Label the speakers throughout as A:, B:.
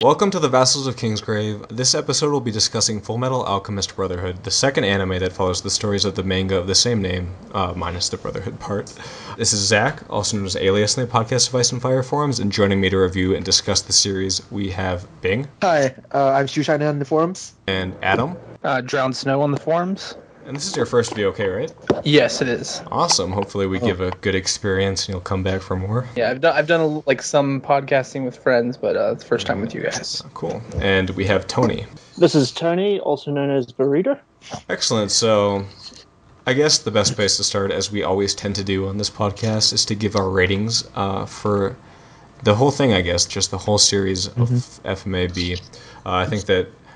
A: Welcome to the Vassals of Kingsgrave. This episode will be discussing Fullmetal Alchemist Brotherhood, the second anime that follows the stories of the manga of the same name, minus the Brotherhood part. This is Zach, also known as Alias in the podcast of Ice and Fire forums, and joining me to review and discuss the series, we have Bing.
B: Hi, I'm Shushine on the forums.
A: And Adam.
C: Drowned Snow on the forums.
A: And this is your first VOK, right?
C: Yes, it is.
A: Awesome. Hopefully we give a good experience and you'll come back for more.
C: Yeah, I've done some podcasting with friends, but it's the first time with you guys.
A: Cool. And we have Tony.
D: This is Tony, also known as Burrito.
A: Excellent. So I guess the best place to start, as we always tend to do on this podcast, is to give our ratings for the whole thing, I guess, just the whole series of FMAB.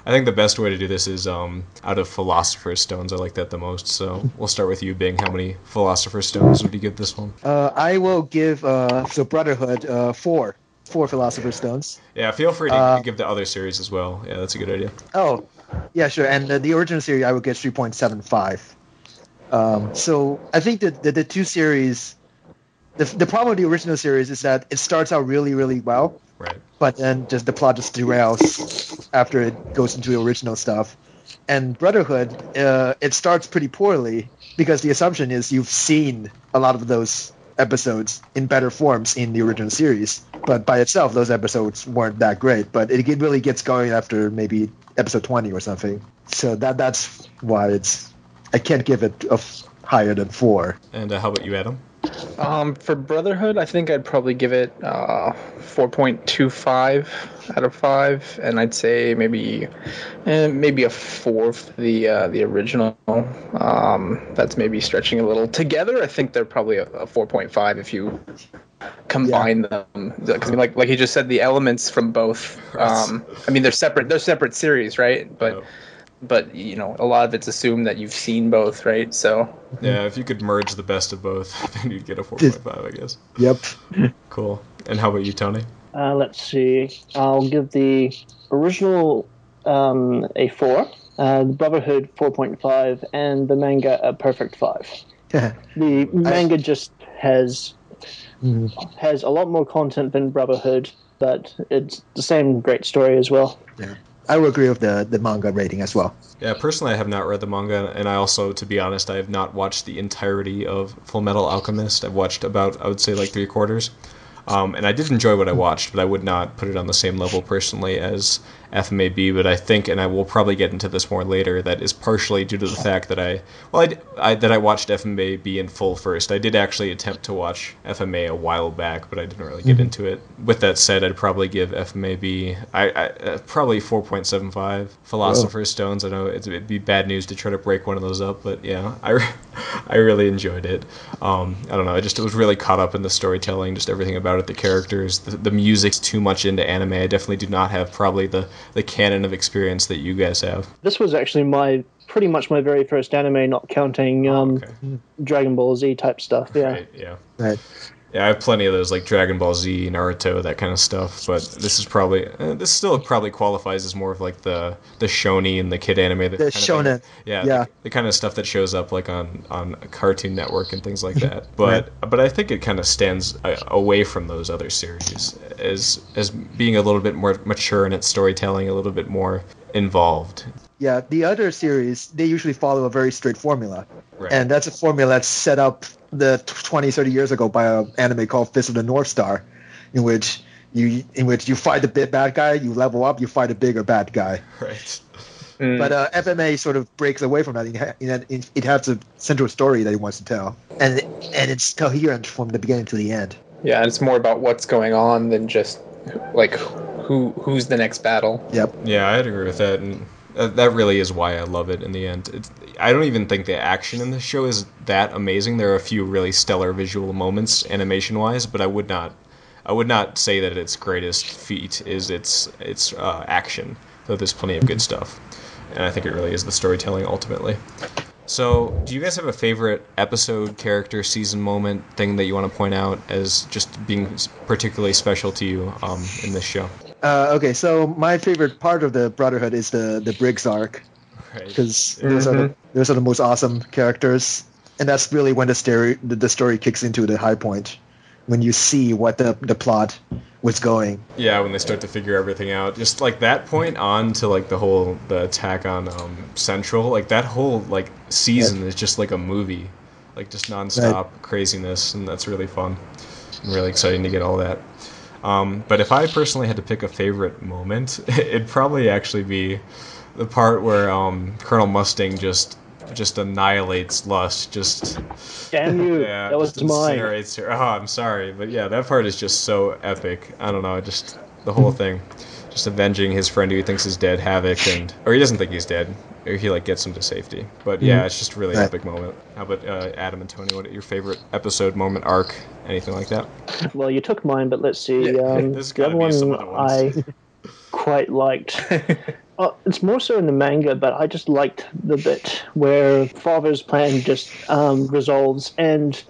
A: I think the best way to do this is out of Philosopher's Stones. I like that the most. So we'll start with you, Bing. How many Philosopher's Stones would you give this one?
B: I will give Brotherhood 4 Philosopher's Stones.
A: Yeah, feel free to give the other series as well. Yeah, that's a good idea.
B: Oh, yeah, sure. And the original series, I would get 3.75. So I think that the two series, the problem with the original series is that it starts out really, really well.
A: Right.
B: But then just the plot just derails after it goes into the original stuff. And Brotherhood, it starts pretty poorly because the assumption is you've seen a lot of those episodes in better forms in the original series. But by itself, those episodes weren't that great. But it really gets going after maybe episode 20 or something. So that's why I can't give it higher than 4.
A: And how about you, Adam?
C: For Brotherhood, I think I'd probably give it 4.25 out of 5, and I'd say maybe a 4 for the original. That's maybe stretching a little. Together, I think they're probably a 4.5 if you combine them. Because like he just said, the elements from both. They're separate. They're separate series, right? But a lot of it's assumed that you've seen both, right? So
A: yeah, if you could merge the best of both, then you'd get a 4.5, I guess.
B: Yep.
A: Cool. And how about you, Tony?
D: Let's see. I'll give the original a 4, the Brotherhood 4.5, and the manga a perfect 5. The manga just has a lot more content than Brotherhood, but it's the same great story as well.
B: Yeah. I would agree with the manga rating as well.
A: Yeah, personally, I have not read the manga, and I also, to be honest, I have not watched the entirety of Fullmetal Alchemist. I've watched about, I would say, like 3/4. And I did enjoy what I watched, but I would not put it on the same level personally as FMAB. But I think, and I will probably get into this more later, that is partially due to the fact that I watched FMAB in full first. I did actually attempt to watch FMA a while back, but I didn't really get into it. With that said, I'd probably give FMAB probably 4.75 Philosopher's Stones. I know it'd be bad news to try to break one of those up, but yeah, I really enjoyed it. I don't know, it was really caught up in the storytelling, just everything about it, the characters, the music's too much into anime. I definitely do not have probably the canon of experience that you guys have.
D: This was actually pretty much my very first anime, not counting Dragon Ball Z type stuff. Yeah.
A: Right, yeah.
B: Right.
A: Yeah, I have plenty of those, like Dragon Ball Z, Naruto, that kind of stuff. But this still probably qualifies as more of like the shonen and the kid anime.
B: The shonen.
A: The kind of stuff that shows up like on Cartoon Network and things like that. But I think it kind of stands away from those other series as being a little bit more mature in its storytelling, a little bit more involved.
B: Yeah, the other series, they usually follow a very strict formula.
A: Right.
B: And that's a formula that's set up 20, 30 years ago by an anime called Fist of the North Star, in which you fight the big bad guy, you level up, you fight a bigger bad guy.
A: Right.
B: But FMA sort of breaks away from that. It has a central story that it wants to tell. And it's coherent from the beginning to the end.
C: yeah, and it's more about what's going on than just like who's the next battle.
B: Yep.
A: Yeah, I'd agree with that, and that really is why I love it in the end. I don't even think the action in this show is that amazing. There are a few really stellar visual moments animation-wise, but I would not say that its greatest feat is its action, though there's plenty of good stuff. And I think it really is the storytelling ultimately. So, do you guys have a favorite episode, character, season moment, thing that you want to point out as just being particularly special to you in this show?
B: Okay, so my favorite part of the Brotherhood is the Briggs arc, because those are the most awesome characters, and that's really when the story kicks into the high point, when you see what the plot was going.
A: Yeah, when they start to figure everything out, just like that point on to like the attack on Central, like that whole like season is just like a movie, like just nonstop craziness, and that's really fun and really exciting to get all that. But if I personally had to pick a favorite moment, it'd probably actually be the part where Colonel Mustang just annihilates Lust. Just
D: Damn you!
A: yeah,
D: That was
A: just
D: mine.
A: incinerates her. Oh, I'm sorry, but yeah, that part is just so epic. I don't know, just the whole thing, just avenging his friend who he thinks is dead, Havoc, or he doesn't think he's dead, or he like gets him to safety. But yeah, it's just a really epic moment. How about Adam and Tony? What your favorite episode, moment, arc, anything like that?
D: Well, you took mine, but let's see.
A: There's
D: The
A: gotta
D: other
A: be some
D: one
A: other ones.
D: I quite liked. It's more so in the manga, but I just liked the bit where Father's plan just resolves and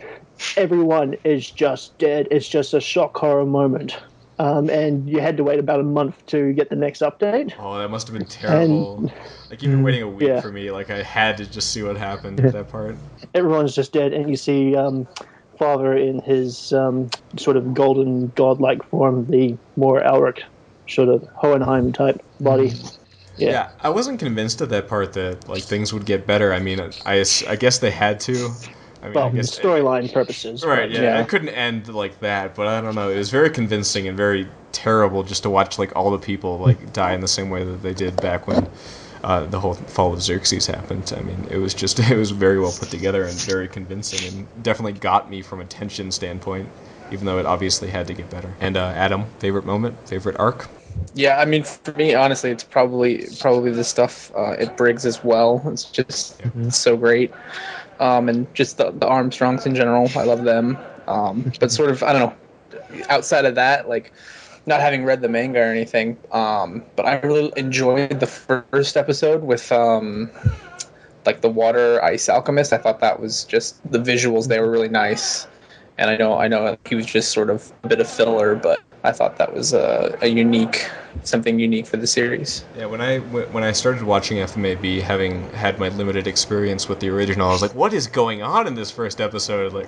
D: everyone is just dead. It's just a shock horror moment. And you had to wait about a month to get the next update.
A: Oh, that must have been terrible. Like even waiting a week for me, like I had to just see what happened at that part.
D: Everyone's just dead, and you see Father in his sort of golden godlike form, the more Elric sort of Hohenheim type body.
A: Yeah, I wasn't convinced at that part that like things would get better. I mean, I guess they had to. I mean,
D: Well,
A: I guess
D: storyline purposes.
A: right.
D: But,
A: Yeah, it couldn't end like that. But I don't know. It was very convincing and very terrible just to watch like all the people like die in the same way that they did back when the whole fall of Xerxes happened. I mean, it was very well put together and very convincing and definitely got me from a tension standpoint, even though it obviously had to get better. And Adam, favorite moment, favorite arc?
C: Yeah, I mean, for me, honestly, it's probably the stuff at Briggs as well. It's just so great, and just the Armstrongs in general. I love them, but sort of I don't know. Outside of that, like not having read the manga or anything, but I really enjoyed the first episode with like the water ice alchemist. I thought that was just the visuals. They were really nice, and I know he was just sort of a bit of filler, but I thought that was something unique for the series.
A: Yeah, when I started watching FMAB, having had my limited experience with the original, I was like, "What is going on in this first episode? Like,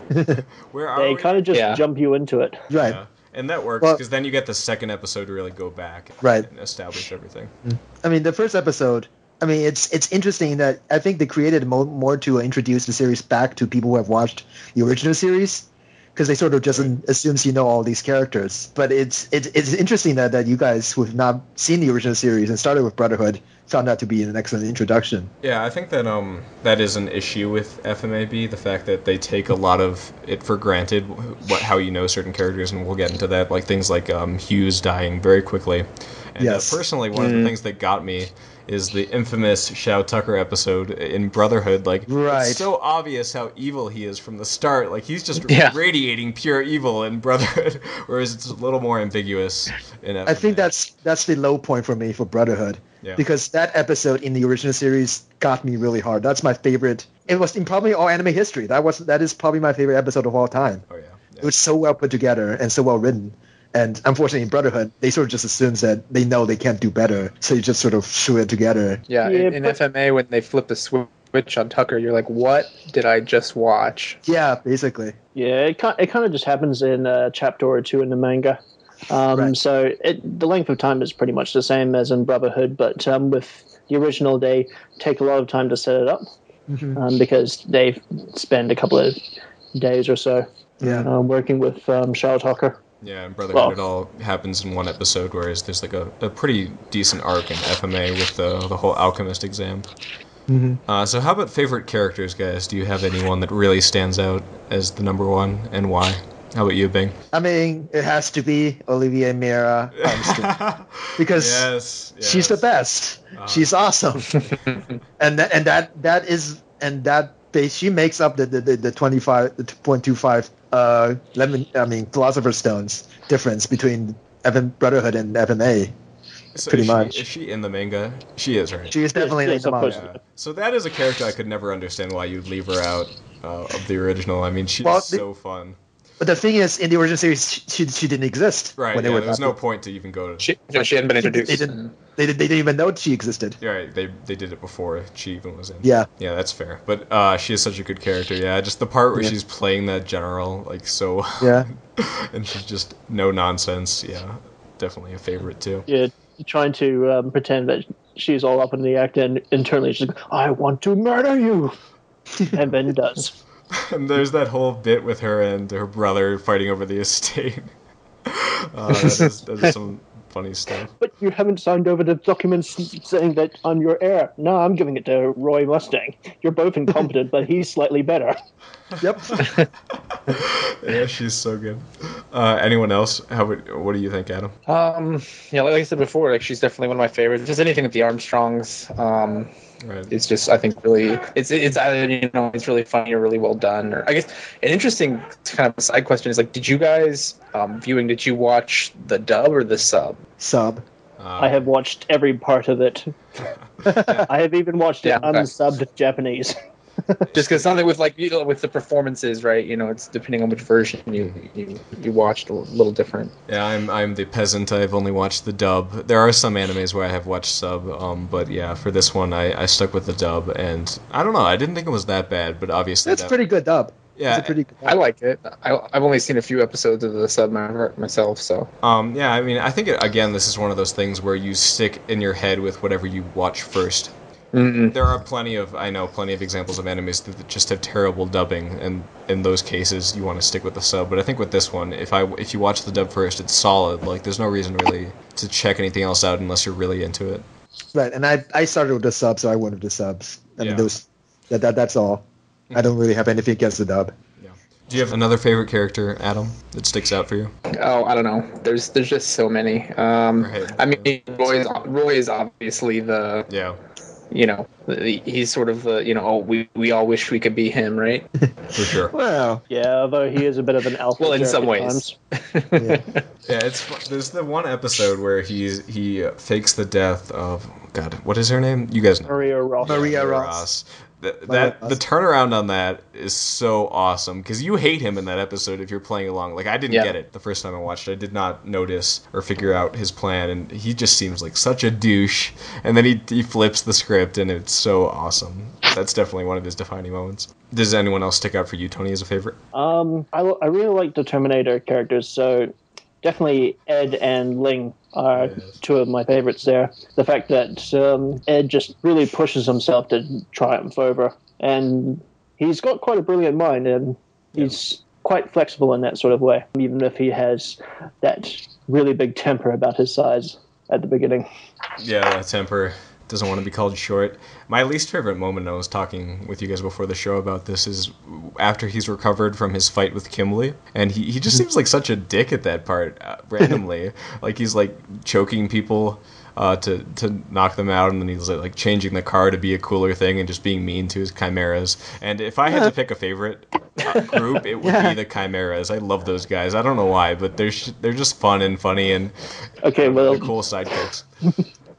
A: where are we?"
D: They kind of just jump you into it.
B: Right.
A: Yeah. And that works because then you get the second episode to really go back and establish everything.
B: I mean, the first episode, I mean, it's interesting that I think they created more to introduce the series back to people who have watched the original series, because they sort of just assumes you know all these characters. But it's interesting that you guys who have not seen the original series and started with Brotherhood found that to be an excellent introduction.
A: Yeah, I think that that is an issue with FMAB, the fact that they take a lot of it for granted, how you know certain characters, and we'll get into that, like things like Hughes dying very quickly. And personally, one of the things that got me is the infamous Shao Tucker episode in Brotherhood. Like, it's so obvious how evil he is from the start. Like, he's just radiating pure evil in Brotherhood, whereas it's a little more ambiguous in FMA.
B: I think that's the low point for me for Brotherhood. Yeah. Because that episode in the original series got me really hard. That's my favorite. It was in probably all anime history. That is probably my favorite episode of all time.
A: Oh, yeah.
B: It was so well put together and so well written. And unfortunately, in Brotherhood, they sort of just assumes that they know they can't do better, so you just sort of shoe it together.
C: Yeah, in FMA, when they flip the switch on Tucker, you're like, what did I just watch?
B: Yeah, basically.
D: Yeah, it kind of just happens in a chapter or two in the manga. So the length of time is pretty much the same as in Brotherhood, but with the original, they take a lot of time to set it up because they spend a couple of days or so working with Shao Tucker.
A: Yeah, in Brotherhood, it all happens in one episode, whereas there's like a pretty decent arc in FMA with the whole Alchemist exam. So how about favorite characters, guys? Do you have anyone that really stands out as the number one, and why? How about you, Bing?
B: I mean, it has to be Olivia Mira Armstrong because she's the best. She's awesome, she makes up the 2.25 Philosopher's Stones difference between Brotherhood and FMA.
A: So
B: pretty much.
A: Is she in the manga? She is, right?
B: She is definitely in the manga.
A: Yeah. So that is a character I could never understand why you'd leave her out of the original. I mean, she's so fun.
B: But the thing is, in the original series, she didn't exist.
A: Right.
B: When
A: Yeah.
B: they were
A: There was no
B: adopted.
A: point to even go to.
C: She hadn't been introduced.
B: They didn't even know she existed.
A: Yeah, right. They did it before she even was in.
B: Yeah.
A: Yeah, that's fair. But she is such a good character. Yeah, just the part where
B: Yeah.
A: she's playing that general, like so.
B: Yeah.
A: And she's just no nonsense. Yeah, definitely a favorite too.
D: Yeah, trying to pretend that she's all up in the act, and internally she's like, "I want to murder you," and then does.
A: And there's that whole bit with her and her brother fighting over the estate. That is some funny stuff.
D: But you haven't signed over the documents saying that I'm your heir. No, I'm giving it to Roy Mustang. You're both incompetent, but he's slightly better.
B: Yep.
A: Yeah, she's so good. Anyone else? What do you think, Adam?
C: Yeah, like I said before, like she's definitely one of my favorites. Just anything with the Armstrongs.
A: Right.
C: It's just, I think, really, it's either, it's really funny or really well done. Or I guess an interesting kind of side question is, like, did you guys did you watch the dub or the sub?
B: Sub.
D: I have watched every part of it. I have even watched it unsubbed Japanese.
C: Just because something with with the performances, right? It's depending on which version you watched, a little different.
A: Yeah, I'm the peasant. I've only watched the dub. There are some animes where I have watched sub, but yeah, for this one I stuck with the dub, and I don't know. I didn't think it was that bad, but obviously
B: That's pretty good dub.
A: Yeah,
B: it's a pretty good dub.
C: I like it. I've only seen a few episodes of the sub myself, so.
A: Yeah, I mean, I think again, this is one of those things where you stick in your head with whatever you watch first.
C: Mm-mm.
A: There are plenty of examples of animes that just have terrible dubbing, and in those cases you want to stick with the sub. But I think with this one, if you watch the dub first, it's solid. Like there's no reason really to check anything else out unless you're really into it.
B: Right, and I started with the sub, so I went with the subs. I mean, that's all. I don't really have anything against the dub.
A: Yeah. Do you have another favorite character, Adam, that sticks out for you?
C: Oh, I don't know. There's just so many.
A: Right.
C: I mean, Roy is obviously the.
A: Yeah.
C: He's sort of the, we all wish we could be him, right?
A: For sure.
B: Well,
D: Yeah, although he is a bit of an alpha.
C: Well, in
D: jerk
C: some
D: at
C: ways.
D: times.
B: yeah.
A: Yeah, there's the one episode where he fakes the death of God. What is her name? You guys know.
D: Maria Ross.
B: Maria Ross.
A: The turnaround on that is so awesome because you hate him in that episode if you're playing along. Like I didn't get it the first time I watched it. I did not notice or figure out his plan, and he just seems like such a douche. And then he flips the script, and it's so awesome. That's definitely one of his defining moments. Does anyone else stick out for you, Tony, as a favorite?
D: I really like the Terminator characters, so definitely Ed and Ling are two of my favorites there. The fact that Ed just really pushes himself to triumph over, and he's got quite a brilliant mind, and he's quite flexible in that sort of way, even if he has that really big temper about his size at the beginning.
A: Yeah, that temper. Doesn't want to be called short. My least favorite moment, I was talking with you guys before the show about this, is after he's recovered from his fight with Kimberly, and he just seems like such a dick at that part, randomly. Like he's like choking people to knock them out, and then he's like changing the car to be a cooler thing and just being mean to his chimeras. And if I had to pick a favorite group, it would be the chimeras. I love those guys. I don't know why, but they're just fun and funny and they're cool sidekicks.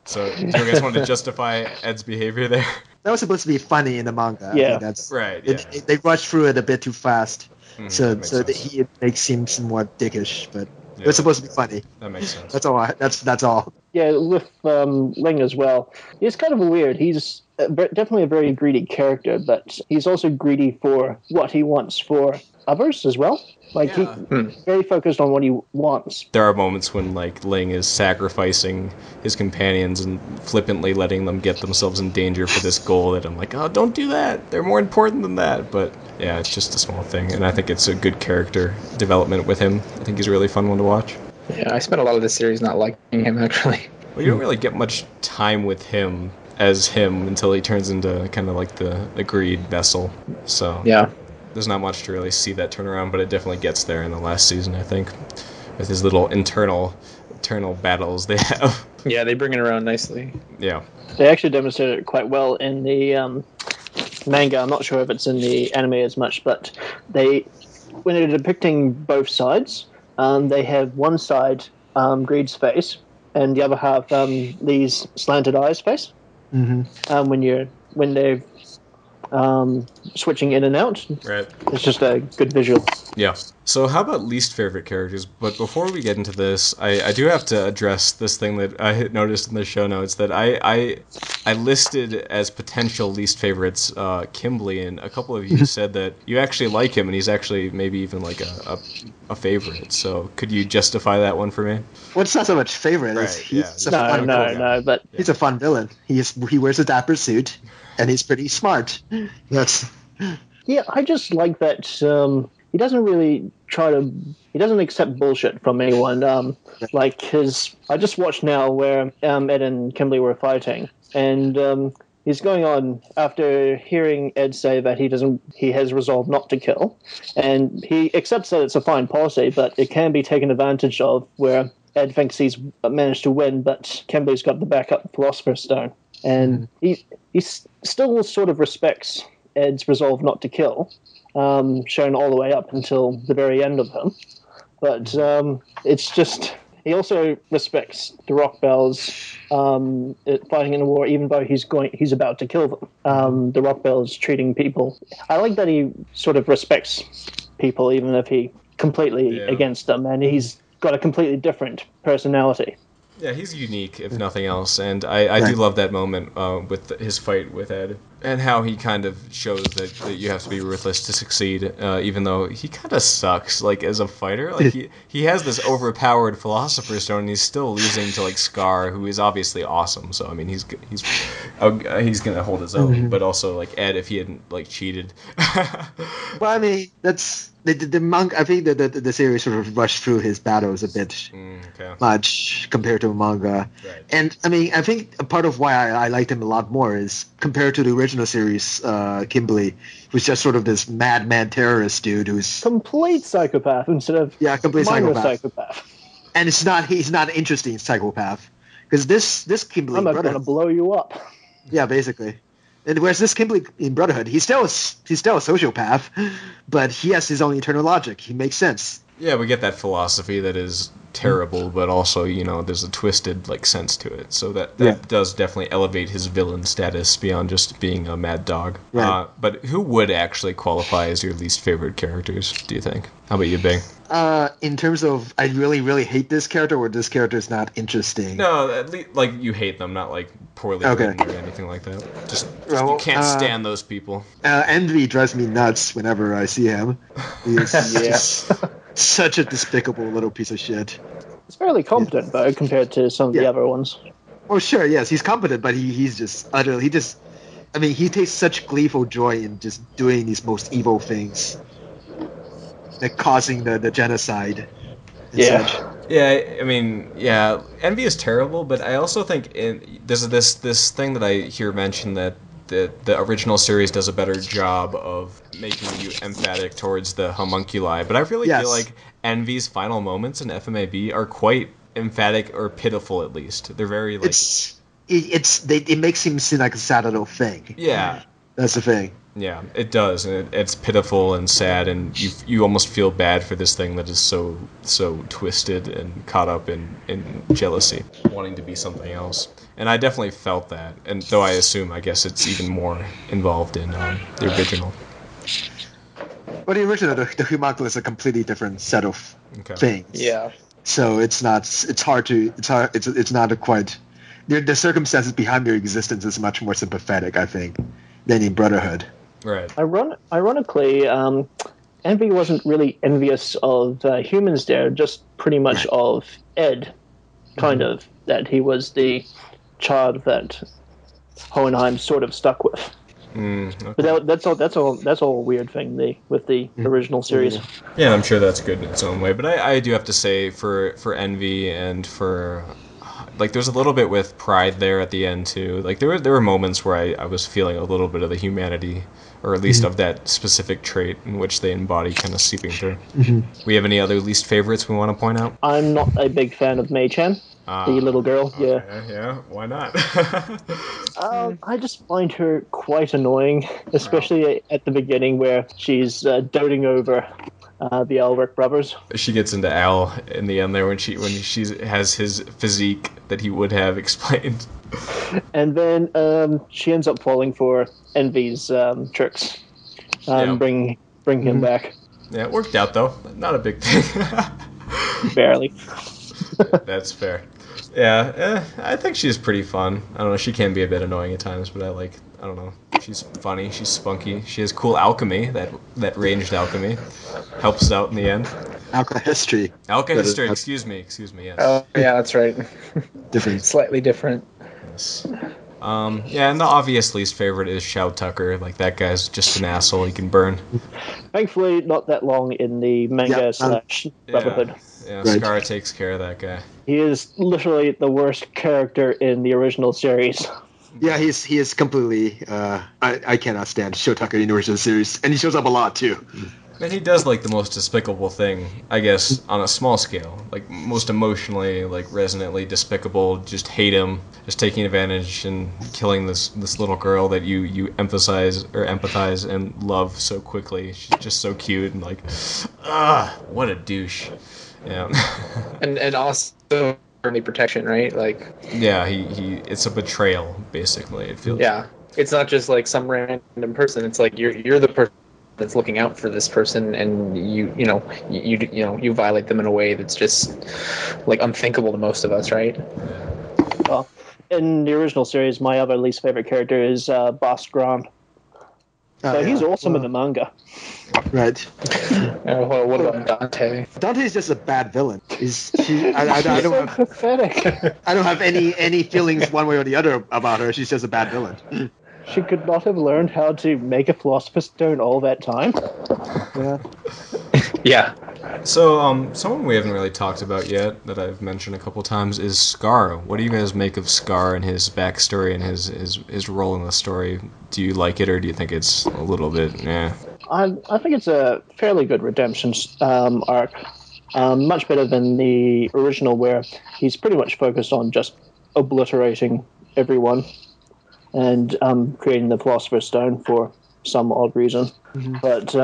A: So, do you guys want to justify Ed's behavior there?
B: That was supposed to be funny in the manga. I
D: Yeah.
B: think that's
A: Right, yeah.
B: They rushed through it a bit too fast, so
A: that makes
B: that
A: sense.
B: it makes him somewhat dickish, but
A: Yeah.
B: it was supposed to be funny.
A: That makes sense.
B: That's all. That's all.
D: Yeah, with Ling as well. He's kind of weird. He's definitely a very greedy character, but he's also greedy for what he wants for others as well. Like, he's very focused on what he wants.
A: There are moments when, like, Ling is sacrificing his companions and flippantly letting them get themselves in danger for this goal that I'm like, oh, don't do that. They're more important than that. But, yeah, it's just a small thing. And I think it's a good character development with him. I think he's a really fun one to watch.
C: Yeah, I spent a lot of this series not liking him, actually.
A: Well, you don't really get much time with him as him until he turns into kind of like the greed vessel. So,
C: Yeah.
A: there's not much to really see that turnaround, but it definitely gets there in the last season, I think, with his little internal battles they have.
C: Yeah, they bring it around nicely.
A: Yeah.
D: They actually demonstrated it quite well in the manga. I'm not sure if it's in the anime as much, but when they're depicting both sides, they have one side Greed's face, and the other half these slanted eyes face.
B: Mm-hmm.
D: When they've switching in and out.
A: Right.
D: It's just a good visual.
A: Yeah. So how about least favorite characters? But before we get into this, I do have to address this thing that I had noticed in the show notes that I listed as potential least favorites Kimberly, and a couple of you said that you actually like him, and he's actually maybe even like a favorite. So could you justify that one for me?
B: Well, it's not so much favorite.
A: Right,
B: As he's a
D: No,
B: fun,
D: no, but
B: he's a fun villain. He wears a dapper suit, and he's pretty smart. That's
D: yeah, I just like that he doesn't really he doesn't accept bullshit from anyone. I just watched now where Ed and Kimberly were fighting, and he's going on after hearing Ed say that he has resolved not to kill, and he accepts that it's a fine policy, but it can be taken advantage of where Ed thinks he's managed to win, but Kimberly's got the backup Philosopher's Stone, and he still sort of respects Ed's resolve not to kill, shown all the way up until the very end of him. But it's just he also respects the Rockbells fighting in the war, even though he's about to kill them. The Rockbells treating people. I like that he sort of respects people, even if he completely against them, and he's got a completely different personality.
A: Yeah, he's unique, if nothing else, and I do love that moment with his fight with Ed, and how he kind of shows that you have to be ruthless to succeed, even though he kind of sucks, like, as a fighter. Like, he has this overpowered Philosopher's Stone, and he's still losing to, like, Scar, who is obviously awesome, so, I mean, he's gonna hold his own, but also, like, Ed, if he hadn't, like, cheated.
B: well, I mean, that's... The manga, I think the series sort of rushed through his battles a bit much compared to a manga.
A: Right.
B: And, I mean, I think a part of why I liked him a lot more is, compared to the original series, Kimberly was just sort of this madman terrorist dude who's...
D: Complete psychopath instead of
B: complete
D: minor
B: psychopath. And he's not an interesting psychopath. Because this Kimberly...
D: I'm going to blow you up.
B: Yeah, basically. And whereas this Kimberly in Brotherhood, he's still a sociopath, but he has his own internal logic. He makes sense.
A: Yeah, we get that philosophy that is terrible, but also, there's a twisted, like, sense to it. So that does definitely elevate his villain status beyond just being a mad dog.
B: Right.
A: But who would actually qualify as your least favorite characters, do you think? How about you, Bing?
B: In terms of, I really, really hate this character, or this character is not interesting.
A: No, at least, like, you hate them, not, like, poorly written or anything like that. Just you can't stand those people.
B: Envy drives me nuts whenever I see him. He is just such a despicable little piece of shit.
D: He's fairly competent, though, compared to some of the other ones.
B: Oh, sure, yes, he's competent, but he's just utterly... he takes such gleeful joy in just doing these most evil things. Like causing the genocide and such.
A: Yeah, I mean, Envy is terrible, but I also think there's this thing that I hear mentioned that the original series does a better job of making you emphatic towards the homunculi, but I really feel like Envy's final moments in FMAB are quite emphatic, or pitiful at least. They're very, like...
B: It makes him seem like a sad little thing.
A: Yeah.
B: That's the thing.
A: Yeah, it does, and it's pitiful and sad, and you almost feel bad for this thing that is so twisted and caught up in jealousy, wanting to be something else. And I definitely felt that, and though I guess it's even more involved in the original.
B: But the original, the Homunculi is a completely different set of things.
C: Yeah.
B: So it's not quite... The circumstances behind their existence is much more sympathetic, I think, than in Brotherhood.
A: Right.
D: Ironically, Envy wasn't really envious of humans there, just pretty much of Ed, kind of, that he was the child that Hohenheim sort of stuck with.
A: Okay.
D: But that's all a weird thing with the original series.
A: Yeah, I'm sure that's good in its own way. But I do have to say, for Envy and for... Like, there's a little bit with Pride there at the end, too. Like, there were moments where I was feeling a little bit of the humanity, or at least of that specific trait in which they embody kind of seeping through. We have any other least favorites we want to point out?
D: I'm not a big fan of Mei-chan, the little girl.
A: Okay, yeah, why not?
D: I just find her quite annoying, especially at the beginning where she's doting over the Elric brothers.
A: She gets into Al in the end there when she has his physique that he would have explained.
D: And then she ends up falling for Envy's tricks.
A: Yeah.
D: Bring him back.
A: Yeah, it worked out though. Not a big thing.
D: Barely.
A: That's fair. Yeah, I think she's pretty fun. I don't know. She can be a bit annoying at times, but I don't know. She's funny. She's spunky. She has cool alchemy. That ranged alchemy helps out in the end.
B: Alchemy.
A: Alchemy. Excuse me. Yes.
C: Oh, yeah, that's right.
B: Different.
C: Slightly different.
A: Yes. Yeah, and the obvious least favorite is Shao Tucker. Like, that guy's just an asshole. He can burn.
D: Thankfully, not that long in the manga / Brotherhood.
A: Yeah,
B: Right.
A: Scar takes care of that guy.
D: He is literally the worst character in the original series.
B: Yeah, he is completely. I cannot stand Show Tucker in the original series, and he shows up a lot too.
A: And he does, like, the most despicable thing, I guess, on a small scale. Like, most emotionally, like, resonantly despicable. Just hate him. Just taking advantage and killing this little girl that you empathize and love so quickly. She's just so cute and, like, what a douche. Yeah.
C: And also only protection, right? Like,
A: yeah, he it's a betrayal, basically, it feels.
C: yeah, it's not just like some random person. It's like you're the person that's looking out for this person, and you violate them in a way that's just like unthinkable to most of us, right?
D: Well, in the original series, my other least favorite character is Boss Grant. So he's awesome in the manga.
B: Right.
C: What about Dante?
B: Dante is just a bad villain. I don't have
D: Pathetic.
B: I don't have any feelings one way or the other about her. She's just a bad villain.
D: She could not have learned how to make a Philosopher's Stone all that time.
B: Yeah.
C: Yeah.
A: So, someone we haven't really talked about yet that I've mentioned a couple times is Scar. What do you guys make of Scar and his backstory and his role in the story? Do you like it, or do you think it's a little bit,
D: I think it's a fairly good redemption arc. Much better than the original, where he's pretty much focused on just obliterating everyone and creating the Philosopher's Stone for some odd reason. Mm-hmm. But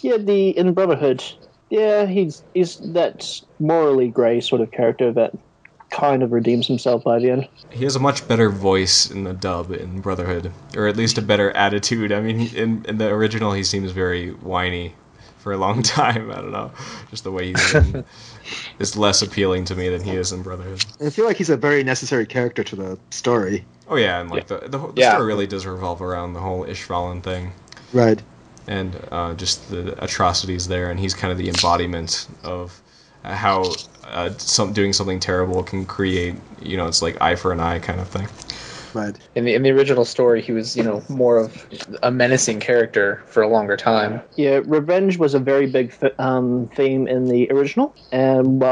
D: in Brotherhood, he's that morally grey sort of character that kind of redeems himself by the end.
A: He has a much better voice in the dub in Brotherhood, or at least a better attitude. I mean, in the original, he seems very whiny for a long time. I don't know, just the way he's written is less appealing to me than he is in Brotherhood.
B: I feel like he's a very necessary character to the story.
A: Oh yeah, and like the story really does revolve around the whole Ishvalan thing.
B: Right.
A: And just the atrocities there, and he's kind of the embodiment of how doing something terrible can create, it's like eye for an eye kind of thing.
B: Right.
C: In the original story, he was, more of a menacing character for a longer time.
D: Yeah, revenge was a very big theme in the original, and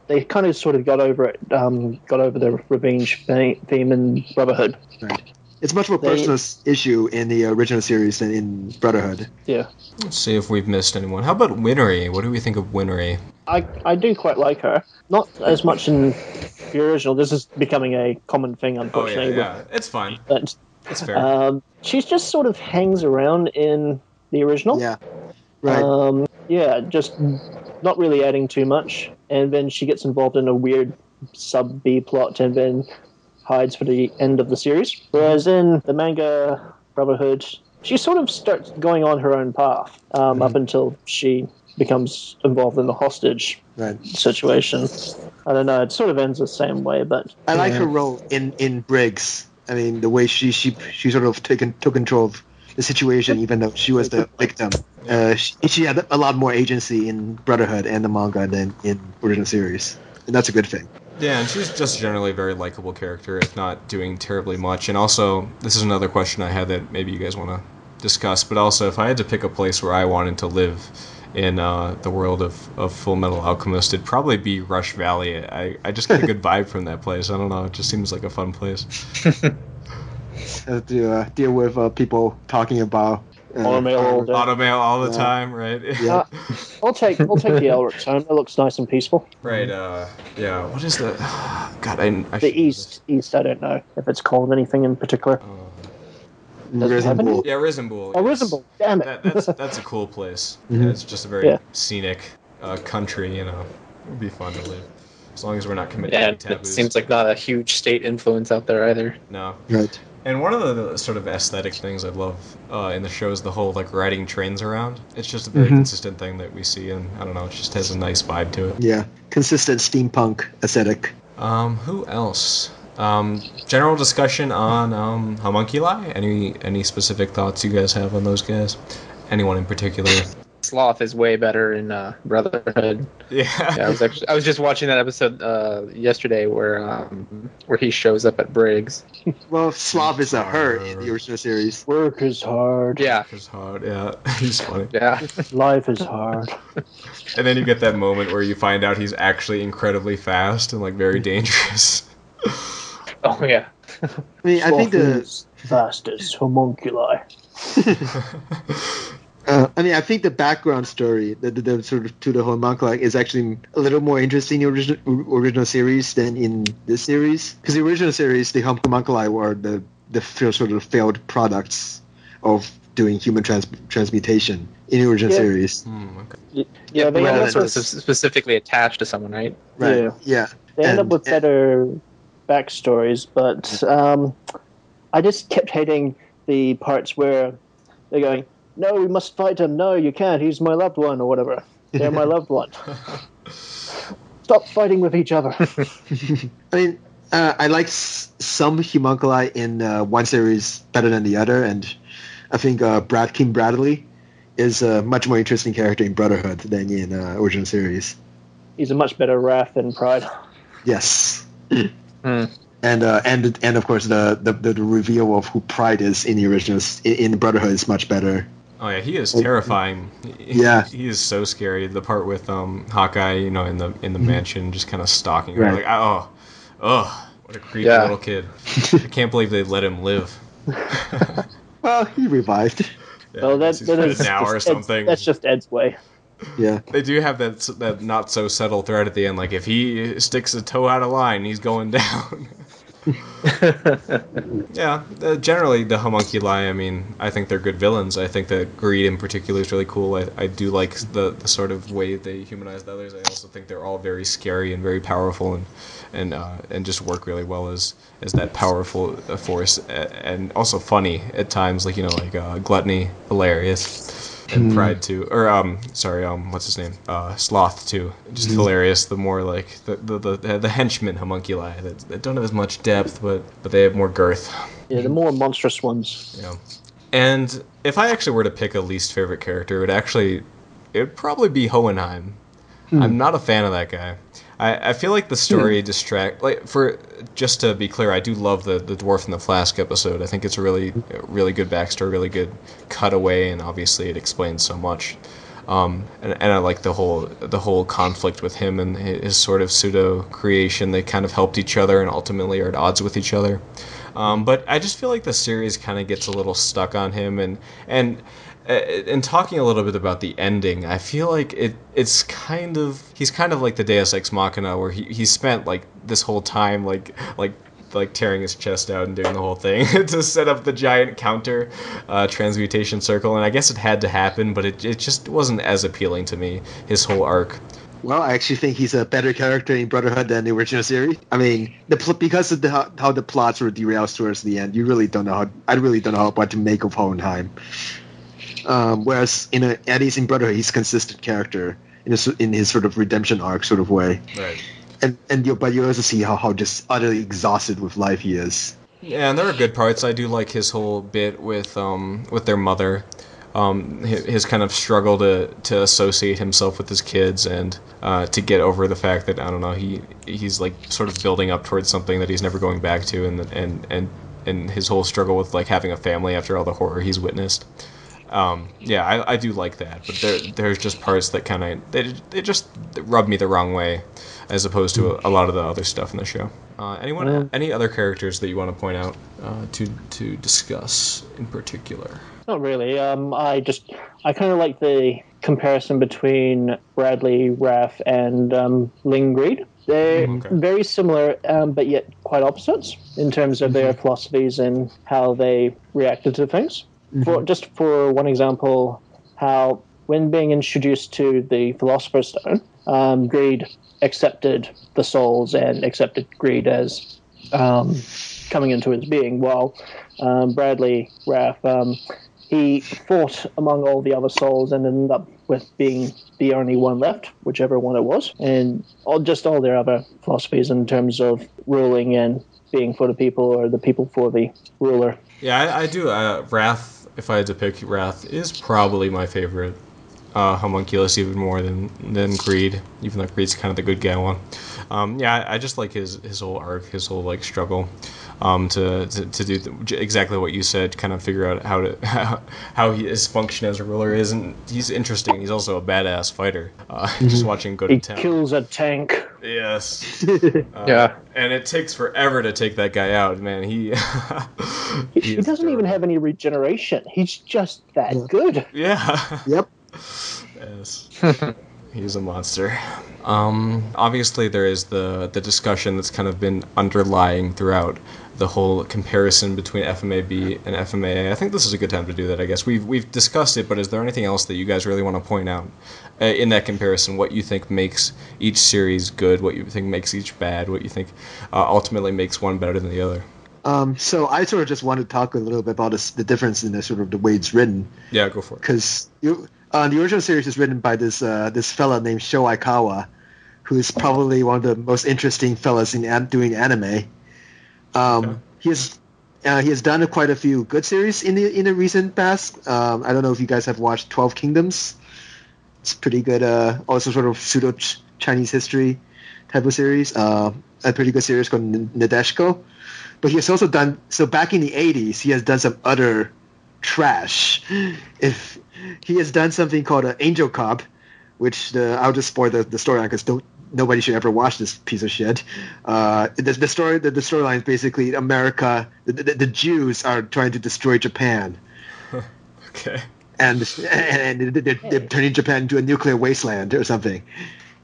D: they kind of sort of got over it, got over the revenge theme in Brotherhood.
B: Right. It's much more personal issue in the original series than in Brotherhood.
D: Yeah.
A: Let's see if we've missed anyone. How about Winry? What do we think of Winry?
D: I do quite like her. Not as much in the original. This is becoming a common thing, unfortunately.
A: Oh, yeah. It's fine.
D: But,
A: it's fair.
D: She just sort of hangs around in the original.
B: Yeah. Right.
D: Just not really adding too much. And then she gets involved in a weird sub-B plot and then hides for the end of the series. Whereas in the manga Brotherhood, she sort of starts going on her own path up until she becomes involved in the hostage situation. I don't know, it sort of ends the same way, but
B: I like her role in Briggs. I mean, the way she sort of took control of the situation, even though she was the victim. She had a lot more agency in Brotherhood and the manga than in original series, and that's a good thing.
A: Yeah, and she's just generally a very likable character, if not doing terribly much. And also, this is another question I had that maybe you guys want to discuss, but also, if I had to pick a place where I wanted to live in the world of Fullmetal Alchemist, it'd probably be Rush Valley. I just get a good vibe from that place. I don't know, it just seems like a fun place.
B: To deal with people talking about
D: automail
A: all the time, right?
B: Yeah.
D: I'll take the Elric home. It looks nice and peaceful.
A: Right. What is the? God,
D: the East. I don't know if it's called anything in particular.
B: Risenbull.
A: Yeah, Risenbull.
D: Oh, Risenbull. Damn it.
A: That's a cool place. Mm-hmm. It's just a very scenic country. It would be fun to live. as long as we're not committing
C: Yeah,
A: any
C: it
A: taboos.
C: seems like not a huge state influence out there either.
A: No.
B: Right.
A: And one of the sort of aesthetic things I love in the show is the whole like riding trains around. It's just a very consistent thing that we see, and I don't know, it just has a nice vibe to it.
B: Yeah, consistent steampunk aesthetic.
A: Who else? General discussion on Homunculi. Any specific thoughts you guys have on those guys? Anyone in particular?
C: Sloth is way better in Brotherhood.
A: Yeah.
C: I was just watching that episode yesterday where he shows up at Briggs.
B: Well, Slav is a her in the original series.
D: Work is hard.
C: Yeah,
A: It's hard. Yeah, he's funny.
C: yeah.
D: Life is hard.
A: And then you get that moment where you find out he's actually incredibly fast and like very dangerous.
C: Oh yeah.
B: I mean, I think
D: Sloth is fastest homunculi.
B: I think the background story, the sort of to the homunculi, is actually a little more interesting in the original series than in this series. Because the original series, the homunculi were the sort of failed products of doing human transmutation in the original series.
A: Okay.
D: Yeah, they
C: Well,
D: end
C: that's
D: up
C: sort of specifically attached to someone, right?
B: Right. Yeah.
D: They end up with better backstories, but I just kept hating the parts where they're going, "No, we must fight him. No, you can't. He's my loved one," or whatever. They're my loved one. Stop fighting with each other.
B: I mean, I like some homunculi in one series better than the other, and I think King Bradley is a much more interesting character in Brotherhood than in original series.
D: He's a much better Wrath than Pride.
B: Yes. And of course the reveal of who Pride is in the originals in Brotherhood is much better.
A: Oh yeah, he is terrifying.
B: Yeah.
A: He is so scary. The part with Hawkeye, in the mansion, just kind of stalking her,
B: Right.
A: like what a creepy little kid. I can't believe they let him live.
B: Well, he revived.
A: Yeah,
D: Well,
A: I guess he's dead now or something.
D: That's just Ed's way.
B: Yeah.
A: They do have that not so subtle threat at the end. Like if he sticks a toe out of line, he's going down. Yeah, generally the homunculi, I mean, I think they're good villains. I think that Greed in particular is really cool. I do like the sort of way they humanize the others. I also think they're all very scary and very powerful and just work really well as that powerful force and also funny at times, like Gluttony, hilarious. And Pride too, or what's his name? Sloth too. Just hilarious. The more like the henchmen homunculi that don't have as much depth, but they have more girth.
D: Yeah, the more monstrous ones.
A: Yeah. And if I actually were to pick a least favorite character, it'd probably be Hohenheim. I'm not a fan of that guy. I feel like the story just to be clear, I do love the Dwarf in the Flask episode. I think it's a really good backstory, really good cutaway, and obviously it explains so much. And I like the whole conflict with him and his sort of pseudo creation. They kind of helped each other and ultimately are at odds with each other. But I just feel like the series kind of gets a little stuck on him and talking a little bit about the ending, I feel like he's kind of like the Deus Ex Machina, where he spent like this whole time like tearing his chest out and doing the whole thing to set up the giant counter transmutation circle, and I guess it had to happen, but it just wasn't as appealing to me, his whole arc.
B: Well, I actually think he's a better character in Brotherhood than the original series. I mean, because of how the plots were derailed towards the end, I really don't know what to make of Hohenheim. Whereas at least in Brotherhood, he's a consistent character in his sort of redemption arc sort of way.
A: Right.
B: But you also see how just utterly exhausted with life he is.
A: Yeah, and there are good parts. I do like his whole bit with their mother. His kind of struggle to associate himself with his kids and to get over the fact that, I don't know, he's like sort of building up towards something that he's never going back to, and his whole struggle with like having a family after all the horror he's witnessed. I do like that, but there's just parts that kind of they just rub me the wrong way, as opposed to a lot of the other stuff in the show. Any other characters that you want to point out to discuss in particular?
D: Not really. I kind of like the comparison between Bradley, Raph, and Ling Greed. They're very similar, but yet quite opposites in terms of their philosophies and how they reacted to things. For one example, how when being introduced to the Philosopher's Stone, Greed accepted the souls and accepted greed as coming into his being, while Bradley Raff, he fought among all the other souls and ended up with being the only one left, whichever one it was, and all their other philosophies in terms of ruling and being for the people or the people for the ruler.
A: Yeah, I do. Wrath, if I had to pick, Wrath is probably my favorite homunculus, even more than Greed, even though Greed's kind of the good guy one. Yeah, I just like his whole arc, his whole like struggle to do exactly what you said, kind of figure out how his function as a ruler is, and he's interesting. He's also a badass fighter. Just watching him go to town.
D: He kills a tank.
A: Yes.
C: Yeah.
A: And it takes forever to take that guy out, man. He
D: doesn't even have any regeneration. He's just that good.
A: Yeah.
B: Yep.
A: Yes. He's a monster. Obviously, there is the discussion that's kind of been underlying throughout the whole comparison between FMAB and FMAA. I think this is a good time to do that, I guess. We've discussed it, but is there anything else that you guys really want to point out in that comparison? What you think makes each series good, what you think makes each bad, what you think ultimately makes one better than the other?
B: So I sort of just want to talk a little bit about the difference in the sort of the way it's written.
A: Yeah, go for it.
B: Because the original series is written by this fella named Sho Aikawa, who is probably one of the most interesting fellas in doing anime.
A: Okay.
B: He has done quite a few good series in the recent past. I don't know if you guys have watched 12 Kingdoms. It's pretty good. Also sort of pseudo Chinese history type of series. A pretty good series called Nadeshiko. But he has also done, so back in the 80s, he has done some utter trash. If he has done something called Angel Cop, which I'll just spoil the storyline because nobody should ever watch this piece of shit. The storyline is basically America, the Jews are trying to destroy Japan.
A: Okay.
B: And they're turning Japan into a nuclear wasteland or something.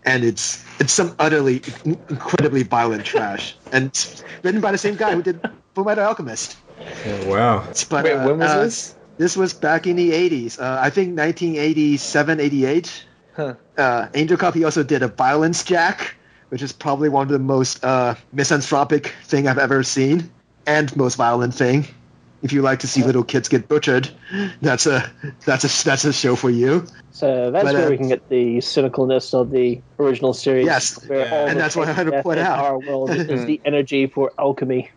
B: And it's some utterly, incredibly violent trash. And it's written by the same guy who did Fullmetal Alchemist.
A: Oh, wow.
B: But,
C: Wait, when was this?
B: This was back in the 80s. I think 1987, 88.
C: Huh.
B: Angel Cop, he also did a Violence Jack, which is probably one of the most misanthropic thing I've ever seen. And most violent thing. If you like to see little kids get butchered, that's a show for you.
D: So that's where we can get the cynicalness of the original series.
B: Yes,
D: where
B: and that's what I had to point out.
D: Our world is the energy for alchemy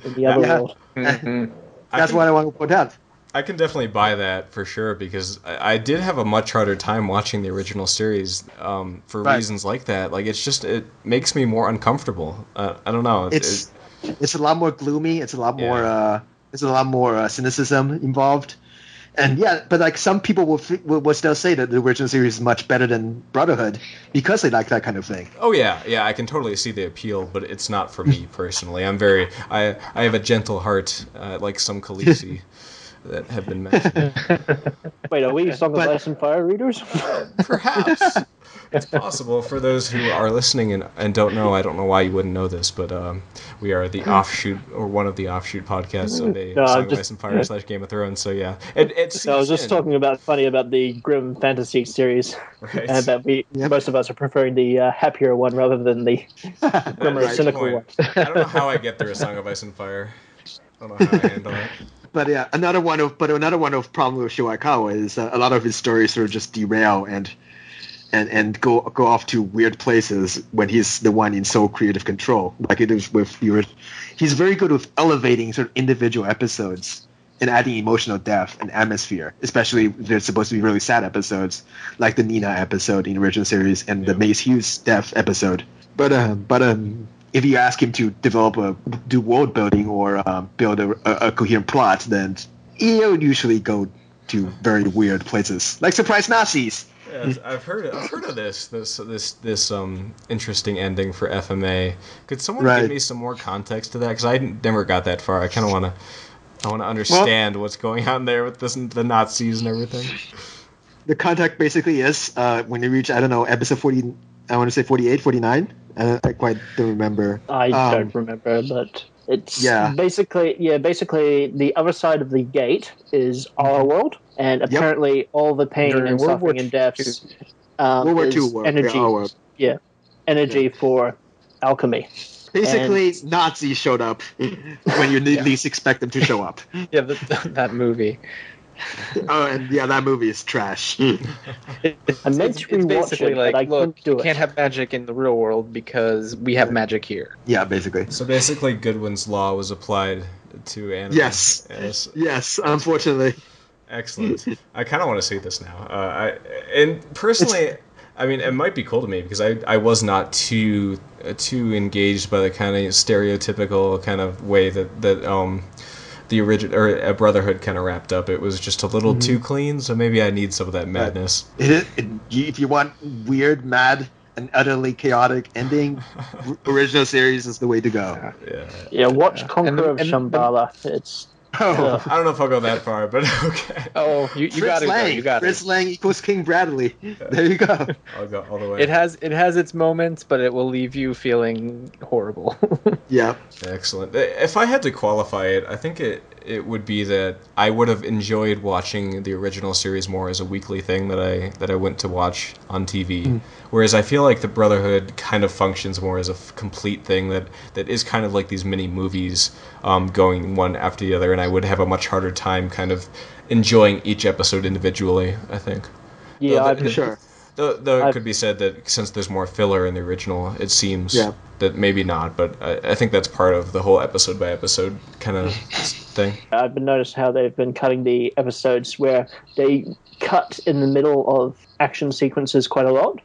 D: in the other world.
C: Mm-hmm.
B: That's what I want to point out.
A: I can definitely buy that for sure because I did have a much harder time watching the original series for reasons like that. Like it makes me more uncomfortable. I don't know.
B: It's a lot more gloomy. It's a lot more. There's a lot more cynicism involved, and but like some people will still say that the original series is much better than Brotherhood because they like that kind of thing.
A: Oh yeah, I can totally see the appeal, but it's not for me personally. I have a gentle heart, like some Khaleesi that have been mentioned.
D: Wait, are we Song of Ice and Fire readers?
A: Perhaps. It's possible for those who are listening and don't know. I don't know why you wouldn't know this, but we are the offshoot or one of the offshoot podcasts of a Song of Ice and Fire / Game of Thrones. So yeah, it's.
D: I was just talking about the grim fantasy series,
A: Right.
D: and that most of us are preferring the happier one rather than the grimmer, cynical one.
A: I don't know how I get through a Song of Ice and Fire. I don't know how I handle it.
B: But yeah, another one of problem with Shoaikawa is a lot of his stories sort of just derail and go off to weird places when he's the one in sole creative control. Like it is with he's very good with elevating sort of individual episodes and adding emotional depth and atmosphere, especially if they're supposed to be really sad episodes, like the Nina episode in the original series and the Mace Hughes death episode. But if you ask him to do world building or build a coherent plot, then he'll usually go to very weird places, like surprise Nazis.
A: Yes, I've heard of this interesting ending for FMA. Could someone give me some more context to that? Because I never got that far. I kind of want to understand what's going on there with the Nazis and everything.
B: The context basically is when you reach episode 40. I want to say 48, 49. I quite don't remember.
D: I don't remember, but it's basically the other side of the gate is our world, and apparently all the pain and suffering and deaths
B: World War II
D: is
B: world.
D: energy.
B: Our world.
D: Yeah. energy for Alchemy.
B: Basically, Nazis showed up when you least expect them to show up.
C: Yeah, that movie.
B: Oh, and yeah, that movie is trash.
D: I meant to rewatch
C: basically
D: it,
C: like,
D: but I
C: look,
D: couldn't do
C: you
D: it.
C: can't have magic in the real world because we have magic here.
B: Yeah, basically.
A: So basically, Goodwin's law was applied to anime.
B: Yes. Yes, unfortunately.
A: Excellent. I kind of want to see this now. And personally, I mean, it might be cool to me because I was not too engaged by the kind of stereotypical kind of way that the original or Brotherhood kind of wrapped up. It was just a little too clean, so maybe I need some of that madness.
B: If you want weird, mad, and utterly chaotic ending, original series is the way to go.
D: Yeah, watch Conqueror of Shambhala. It's
B: Oh,
A: I don't know if I'll go that far, but okay.
C: Oh, you got it.
B: Lang.
C: You got
B: Fritz
C: it.
B: Lang equals King Bradley. There you go.
A: I'll go all the way.
C: It has its moments, but it will leave you feeling horrible.
B: Yeah.
A: Excellent. If I had to qualify it, I think it would be that I would have enjoyed watching the original series more as a weekly thing that I went to watch on TV. Whereas I feel like the Brotherhood kind of functions more as a complete thing that is kind of like these mini movies going one after the other, and I would have a much harder time kind of enjoying each episode individually, I think.
D: yeah,
B: Sure.
A: Though it could be said that since there's more filler in the original, it seems that maybe not, but I think that's part of the whole episode by episode kind of thing.
D: I've been noticed how they've been cutting the episodes where they cut in the middle of action sequences quite a lot.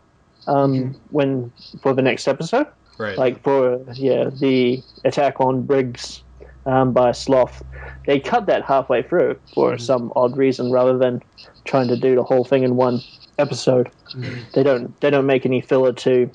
D: When for the next episode,
A: Right.
D: like for the attack on Briggs by Sloth, they cut that halfway through for some odd reason rather than trying to do the whole thing in one episode. They don't make any filler to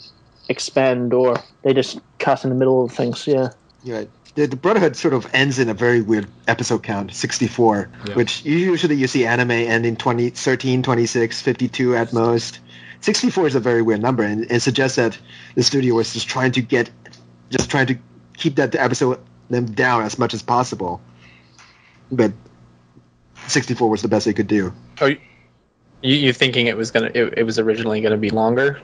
D: expand, or they just cut in the middle of things. Yeah.
B: Yeah. The Brotherhood sort of ends in a very weird episode count, 64, which usually you see anime end in 20, 13, 26, 52 at most. 64 is a very weird number, and it suggests that the studio was just trying to keep that episode them down as much as possible. But 64 was the best they could do.
C: Oh, you thinking it was originally gonna be longer?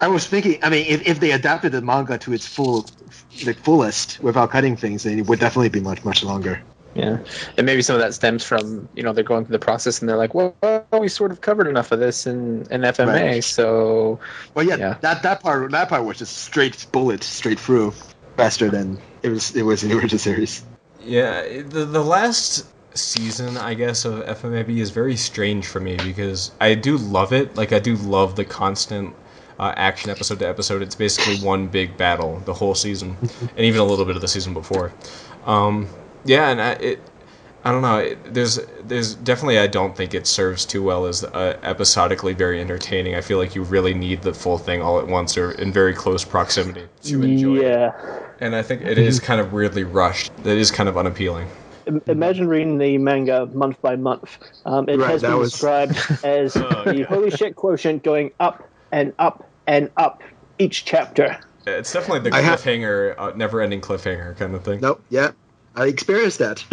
B: I was thinking, I mean, if they adapted the manga to its fullest without cutting things, then it would definitely be much, much longer.
C: Yeah, and maybe some of that stems from they're going through the process and they're like, well, we sort of covered enough of this in FMA,
B: Right.
C: so
B: Well, that part was just straight through, faster than it was in the original series.
A: Yeah, the last season, I guess, of FMAB is very strange for me because I do love it. Like, I do love the constant action episode to episode. It's basically one big battle the whole season, and even a little bit of the season before. Yeah, and I don't know. There's definitely, I don't think it serves too well as episodically very entertaining. I feel like you really need the full thing all at once or in very close proximity to enjoy it. And I think it is kind of weirdly rushed. It is kind of unappealing.
D: Imagine reading the manga month by month. It has been described as the holy shit quotient going up and up and up each chapter.
A: It's definitely the cliffhanger, never-ending cliffhanger kind of thing.
B: Nope, yeah. I experienced that.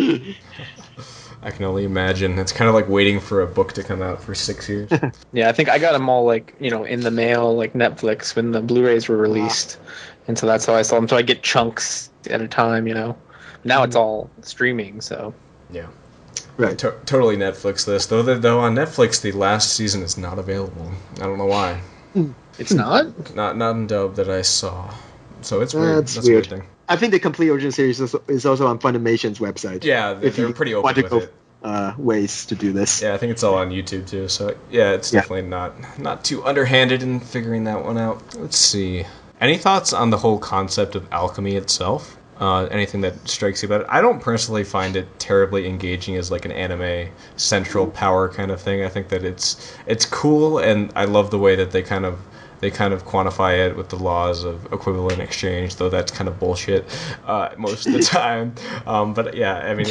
A: I can only imagine. It's kind of like waiting for a book to come out for 6 years.
C: Yeah, I think I got them all in the mail, like Netflix, when the Blu-rays were released, and so that's how I saw them. So I get chunks at a time, Now it's all streaming, so
A: yeah,
B: right.
A: Totally Netflix this. Though on Netflix the last season is not available. I don't know why.
C: It's not.
A: Not in dub that I saw. So it's weird.
B: That's
A: a
B: weird
A: weird thing.
B: I think the complete original series is also on Funimation's website.
A: Yeah, they're pretty open with it.
B: Ways to do this.
A: Yeah, I think it's all on YouTube too. So yeah, it's definitely not too underhanded in figuring that one out. Let's see. Any thoughts on the whole concept of alchemy itself? Anything that strikes you about it? I don't personally find it terribly engaging as like an anime central power kind of thing. I think that it's cool, and I love the way that they kind of quantify it with the laws of equivalent exchange, though that's kind of bullshit most of the time. But yeah, I mean,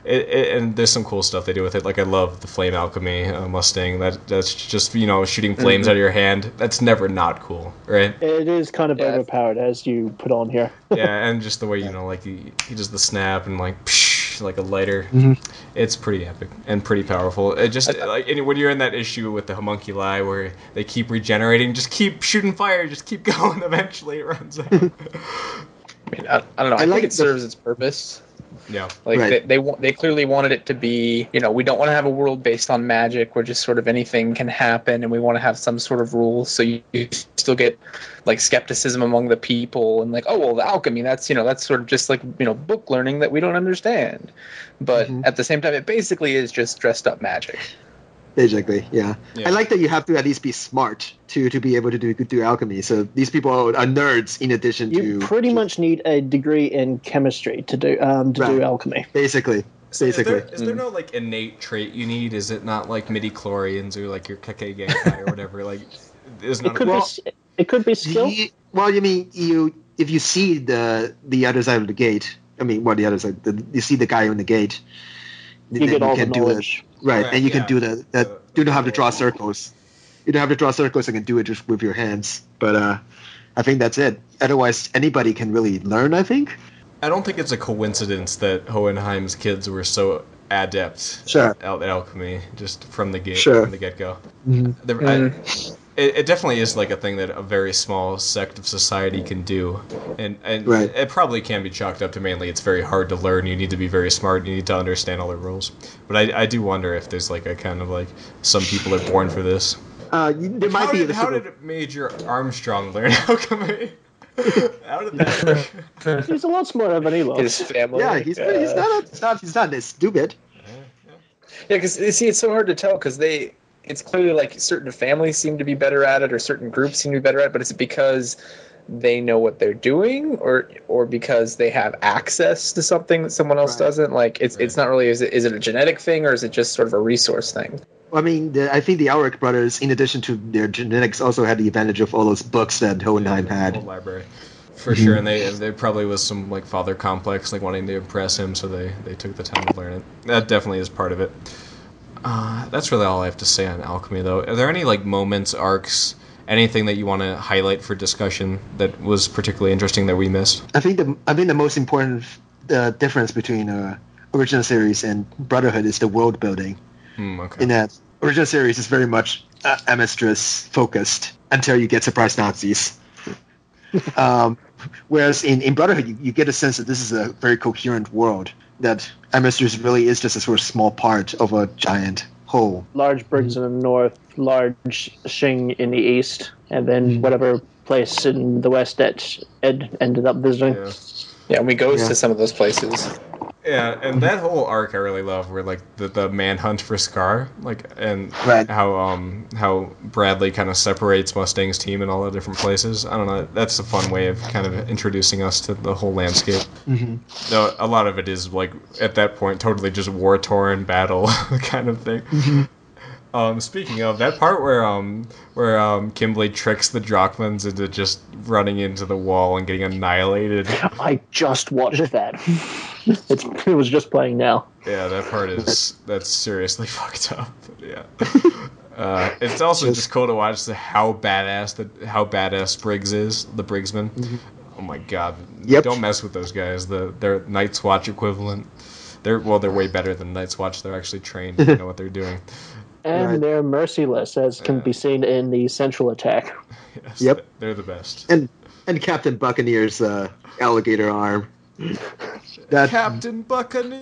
A: and there's some cool stuff they do with it. Like I love the flame alchemy Mustang. That's just shooting flames out of your hand. That's never not cool, right?
D: It is kind of overpowered as you put on here.
A: Yeah, and just the way like he does the snap and like. Psh, torch, like a lighter.
B: Mhm.
A: It's pretty epic and pretty powerful. It just like when you're in that issue with the homunculi where they keep regenerating, just keep shooting fire, just keep going. Eventually, it runs out.
C: I mean, I don't know. I think
B: like
C: it serves its purpose.
A: Yeah.
C: Like
B: Right.
C: they clearly wanted it to be, we don't want to have a world based on magic where just sort of anything can happen, and we want to have some sort of rules. So you still get like skepticism among the people, and like, oh well, the alchemy, that's sort of just like book learning that we don't understand. But at the same time, it basically is just dressed up magic.
B: Basically, yeah.
A: Yeah.
B: I like that you have to at least be smart to be able to do alchemy. So these people are nerds in addition
D: You
B: to
D: pretty much need a degree in chemistry to do
B: Right.
D: alchemy.
B: basically.
A: So
B: Basically.
A: is there no like innate trait you need? Is it not like midi-chlorians or like your Keke Genkai or whatever? Like, is not.
D: It could be skill.
B: Well, you mean if you see the other side of the gate. I mean, the other side. You see the guy on the gate.
D: You get all the
B: can do
D: knowledge.
B: Right, and you
A: yeah.
B: can do you don't have to draw circles. You don't have to draw circles and can do it just with your hands. But I think that's it. Otherwise, anybody can really learn, I think.
A: I don't think it's a coincidence that Hohenheim's kids were so adept
B: Sure.
A: at alchemy just from the
B: Sure.
A: from the get-go.
B: Mhm.
A: It definitely is like a thing that a very small sect of society can do, and
B: Right.
A: it probably can be chalked up to mainly it's very hard to learn. You need to be very smart. You need to understand all the rules. But I do wonder if there's like a kind of like some people are born for this.
B: There might be
A: How did Major Armstrong learn alchemy? How did that work?
D: He's a lot smarter than he
C: His
D: looks.
C: family.
B: Yeah, he's not this stupid.
C: Yeah, because see, it's so hard to tell because it's clearly like certain families seem to be better at it, or certain groups seem to be better at it. But it's because they know what they're doing, or because they have access to something that someone else
B: Right.
C: doesn't. Like it's not really. Is it a genetic thing, or is it just sort of a resource thing?
B: I mean, I think the Ulrich brothers, in addition to their genetics, also had the advantage of all those books that Hohenheim
A: Whole
B: had.
A: library. For sure, and they probably was some like father complex, like wanting to impress him, so they took the time to learn it. That definitely is part of it. That's really all I have to say on alchemy, though. Are there any like moments, arcs, anything that you want to highlight for discussion that was particularly interesting that we missed?
B: I think the most important difference between original series and Brotherhood is the world building.
A: Okay.
B: In that original series is very much Amistris focused until you get surprise Nazis. Whereas in Brotherhood, you get a sense that this is a very coherent world, that Amistris really is just a sort of small part of a giant whole.
D: Large Briggs in the north, large Xing in the east, and then whatever place in the west that Ed ended up visiting.
A: Yeah.
C: Yeah, and we goes
B: Yeah.
C: to some of those places.
A: Yeah, and that whole arc I really love, where like the manhunt for Scar, like, and
B: Right.
A: how Bradley kind of separates Mustang's team in all the different places. I don't know. That's a fun way of kind of introducing us to the whole landscape.
B: Mm-hmm.
A: Though a lot of it is like at that point totally just war torn battle kind of thing. Speaking of that part where Kimberly tricks the Drachmans into just running into the wall and getting annihilated.
D: I just watched that. It was just playing now.
A: Yeah, that part that's seriously fucked up. Yeah. It's also just cool to watch how badass Briggs is, the Briggsman. Oh my god.
B: Yep.
A: Don't mess with those guys. They're Night's Watch equivalent. They're way better than Night's Watch. They're actually trained. They know what they're doing.
D: And
B: Right.
D: they're merciless, as can be seen in the central attack.
A: Yes,
B: Yep.
A: They're the best.
B: And Captain Buccaneer's alligator arm. That
A: Captain Buccaneer.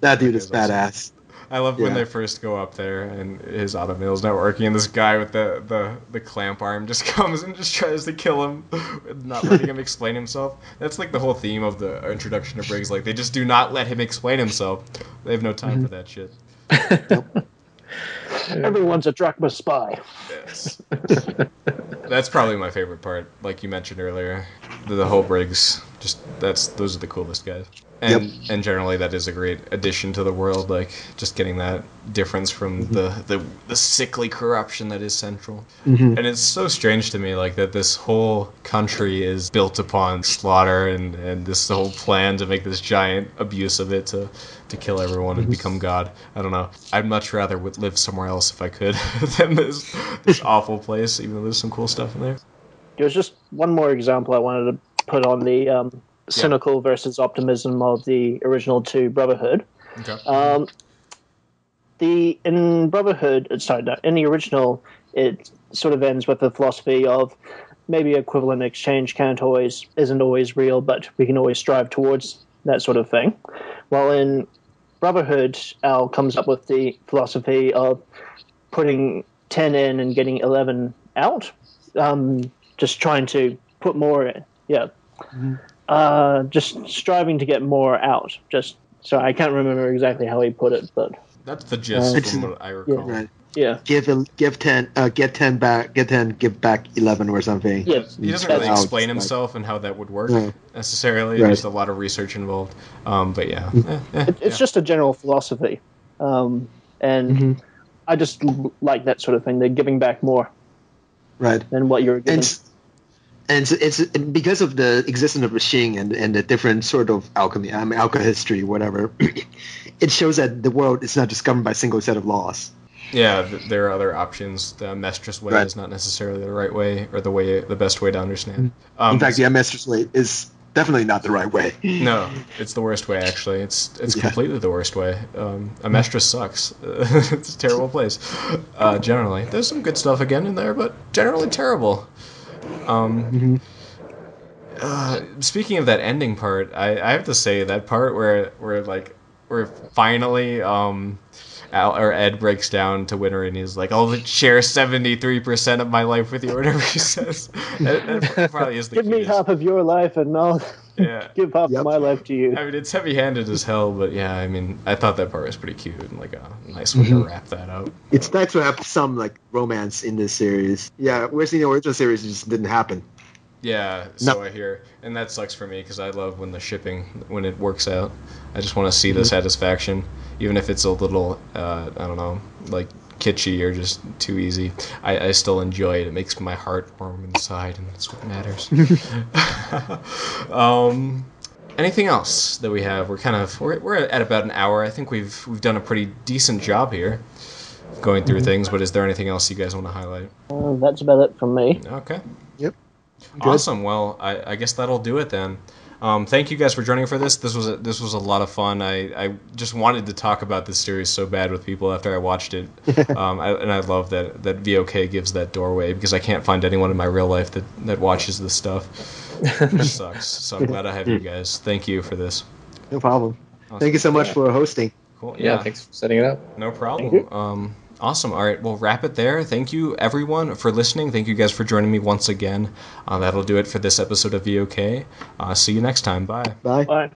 B: that dude is badass.
A: I love when
B: Yeah.
A: they first go up there and his automail's not working, and this guy with the clamp arm just comes and just tries to kill him, not letting him explain himself. That's like the whole theme of the introduction to Briggs. Like they just do not let him explain himself. They have no time for that shit.
D: Everyone's a Drachma spy.
A: Yes. That's probably my favorite part, like you mentioned earlier. The whole Briggs, those are the coolest guys. And generally that is a great addition to the world, like just getting that difference from the sickly corruption that is Central. And it's so strange to me like that this whole country is built upon slaughter and this whole plan to make this giant abuse of it to kill everyone and become God. I don't know. I'd much rather live somewhere else if I could than this awful place, even though there's some cool stuff in there.
D: There's just one more example I wanted to put on the cynical versus optimism of the original two Brotherhood.
A: Okay.
D: In Brotherhood, in the original, it sort of ends with the philosophy of maybe equivalent exchange isn't always real, but we can always strive towards that sort of thing. While in Brotherhood, Al comes up with the philosophy of putting 10 in and getting 11 out. Just trying to put more in. Yeah. Just striving to get more out. So I can't remember exactly how he put it, but
A: that's the gist from what I recall.
B: Yeah. Right.
D: Yeah.
B: Give 10, get 10 back, get 10, give back 11 or something.
D: Yeah.
A: He doesn't really explain himself and how that would work necessarily.
B: Right.
A: There's a lot of research involved. But yeah.
D: It's just a general philosophy. And I just like that sort of thing. They're giving back more.
B: Right.
D: Than what you're giving.
B: And it's because of the existence of machine and the different sort of alchemy, alchemy, whatever. It shows that the world is not just governed by a single set of laws.
A: Yeah, there are other options. The Amestris way is not necessarily the right way or the best way to understand.
B: In fact, the Amestris way is definitely not the right way.
A: No, it's the worst way. Actually, it's completely the worst way. Amestris sucks. It's a terrible place. Generally, there's some good stuff again in there, but generally terrible. Speaking of that ending part, I have to say that part where finally Ed breaks down to Winter and he's like, "I'll share 73% of my life with you," or whatever he says. That probably is the
D: Give me half of your life and I'll give half of my life to you.
A: I mean, it's heavy-handed as hell, but yeah, I mean, I thought that part was pretty cute and like a nice way to wrap that up.
B: It's nice to have some like romance in this series. Yeah, whereas in the original series, it just didn't happen.
A: Yeah, so I hear, and that sucks for me because I love when when it works out. I just want to see the satisfaction, even if it's a little, I don't know, like kitschy or just too easy. I still enjoy it. It makes my heart warm inside, and that's what matters. Anything else that we have? We're at about an hour. I think we've done a pretty decent job here, going through things. But is there anything else you guys want to highlight?
D: That's about it from me.
A: Okay.
B: Yep.
A: Good. Awesome. Well, I guess that'll do it then. Thank you guys for joining for this. This was a lot of fun. I just wanted to talk about this series so bad with people after I watched it, and I love that VOK gives that doorway because I can't find anyone in my real life that watches this stuff. Which sucks. So I'm glad I have you guys. Thank you for this.
B: No problem.
A: Awesome.
B: Thank you so much for hosting.
A: Cool.
C: Yeah, thanks for setting it up.
A: No problem. Awesome. All right, we'll wrap it there. Thank you, everyone, for listening. Thank you guys for joining me once again. That'll do it for this episode of VOK. See you next time. Bye.
B: Bye.
D: Bye.